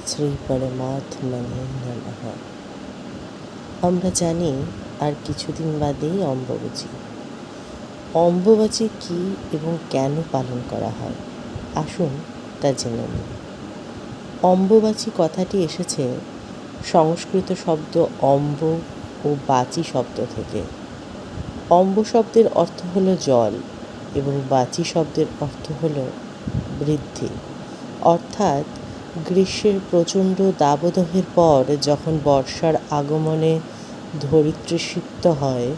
শ্রী পরমাত্মনে নমঃ। আমরা জানি আর কিছুদিন বাদেই অম্বুবাচী। অম্বুবাচী কী এবং কেন পালন করা হয়, আসুন তা জেনে নিই। অম্বুবাচী কথাটি এসেছে সংস্কৃত শব্দ অম্ব ও বাচী শব্দ থেকে। অম্ব শব্দের অর্থ হলো জল এবং বাচী শব্দের অর্থ হলো বৃদ্ধি, অর্থাৎ গ্রীষ্মের প্রচণ্ড দাবদাহের পর যখন বর্ষার আগমনে ধরিত্রী সিক্ত হয়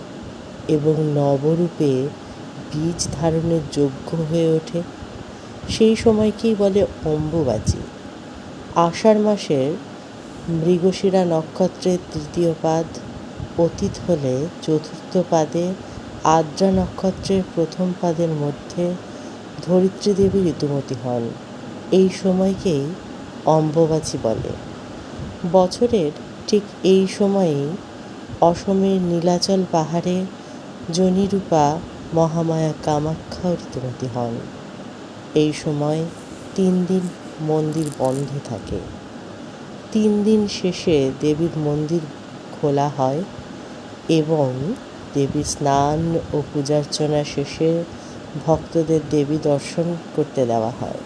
এবং নবরূপে বীজ ধারণের যোগ্য হয়ে ওঠে, সেই সময়কেই বলে অম্বুবাচী। আষাঢ় মাসের মৃগশিরা নক্ষত্রের তৃতীয় পাদ অতীত হলে চতুর্থ পাদে আদ্রা নক্ষত্রের প্রথম পাদের মধ্যে ধরিত্রী দেবী ঋতুমতী হন। এই সময়কেই অম্বুবাচী বলে। বছরের ঠিক এই সময়েই অসমের নীলাচল পাহাড়ে জনিরূপা মহামায়া কামাখ্যাও ঋতুমতী হন। এই সময় 3 দিন মন্দির বন্ধ থাকে। 3 দিন শেষে দেবীর মন্দির খোলা হয় এবং দেবীর স্নান ও পূজার্চনা শেষে ভক্তদের দেবী দর্শন করতে দেওয়া হয়।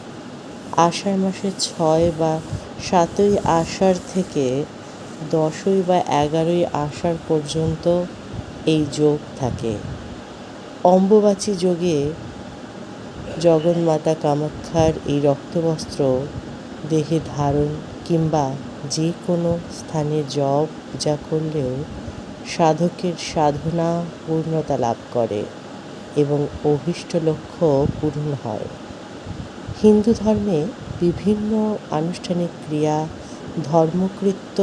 আষাঢ় মাসের 6 বা 7ই আষাঢ় থেকে 10ই বা 11ই আষাঢ় পর্যন্ত এই যোগ থাকে। অম্বুবাচী যোগে জগন্মাতা কামাখ্যার এই রক্তবস্ত্র দেহে ধারণ কিংবা যে কোনো স্থানে জপ পূজা করলেও সাধকের সাধনা পূর্ণতা লাভ করে এবং অভীষ্ট লক্ষ্য পূরণ হয়। হিন্দু ধর্মে বিভিন্ন আনুষ্ঠানিক ক্রিয়া, ধর্মকৃত্য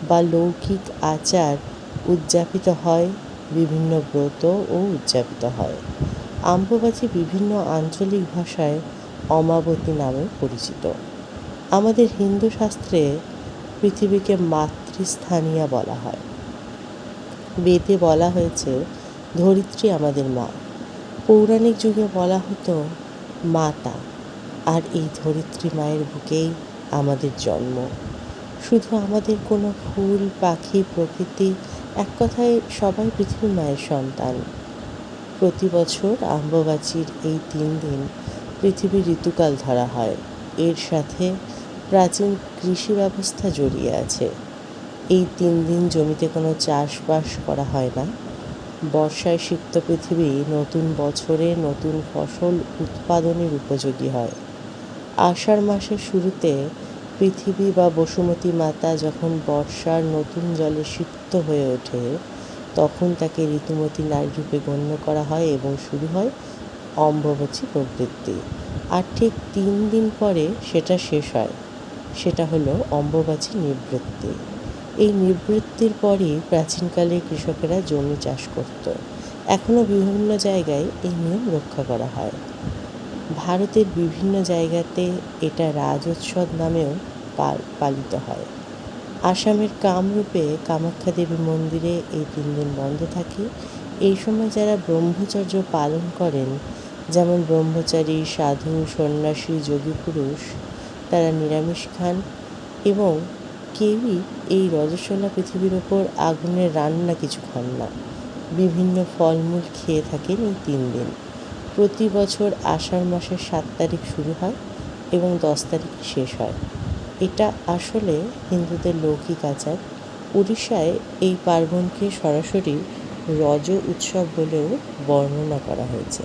বা লৌকিক আচার উদযাপিত হয়, বিভিন্ন ব্রত ও উদযাপিত হয়। অম্বুবাচী বিভিন্ন আঞ্চলিক ভাষায় অমাবতী নামে পরিচিত। আমাদের হিন্দু শাস্ত্রে পৃথিবীকে মাতৃস্থানীয়া বলা হয়। বেদে বলা হয়েছে ধরিত্রী আমাদের মা। পৌরাণিক যুগে বলা হতো মাতা, আর এই ধরিত্রী মায়ের বুকেই আমাদের জন্ম। শুধু আমাদের কোনো ফুল, পাখি, প্রকৃতি, এক কথায় সবাই পৃথিবীর মায়ের সন্তান। প্রতি বছর অম্বুবাচীর এই 3 দিন পৃথিবীর ঋতুকাল ধরা হয়। এর সাথে প্রাচীন কৃষি ব্যবস্থা জড়িয়ে আছে। এই 3 দিন জমিতে কোনো চাষবাস করা হয় না। বর্ষায় সিক্ত পৃথিবী নতুন বছরে নতুন ফসল উৎপাদনের উপযোগী হয়। আষাঢ় মাসের শুরুতে পৃথিবী বা বসুমতী মাতা যখন বর্ষার নতুন জলে সিক্ত হয়ে ওঠে, তখন তাকে ঋতুমতী নারী রূপে গণ্য করা হয় এবং শুরু হয় অম্বুবাচী প্রবৃত্তি। আর ঠিক 3 দিন পরে সেটা শেষ হয়, সেটা হলো অম্বুবাচী নিবৃত্তি। এই নিবৃত্তির পরই প্রাচীনকালে কৃষকেরা জমি চাষ করত। এখনও বিভিন্ন জায়গায় এই নিয়ম রক্ষা করা হয়। ভারতের বিভিন্ন জায়গাতে এটা রাজোৎসব নামেও পালিত হয়। আসামের কামরূপে কামাখ্যা দেবী মন্দিরে এই 3 দিন বন্ধ থাকে। এই সময় যারা ব্রহ্মচর্য পালন করেন, যেমন ব্রহ্মচারী, সাধু, সন্ন্যাসী, যোগী পুরুষ, তারা নিরামিষ খান এবং কেউই এই রজস্বলা পৃথিবীর ওপর আগুনের রান্না কিছু খান না। বিভিন্ন ফলমূল খেয়ে থাকেন এই 3 দিন। প্রতি বছর আষাঢ় মাসের 7 তারিখ শুরু হয় এবং 10 তারিখে শেষ হয়। এটা আসলে হিন্দুদের লৌকিক আচার। উড়িষ্যায় এই পার্বণকে সরাসরি রজ উৎসব বলেও বর্ণনা করা হয়েছে।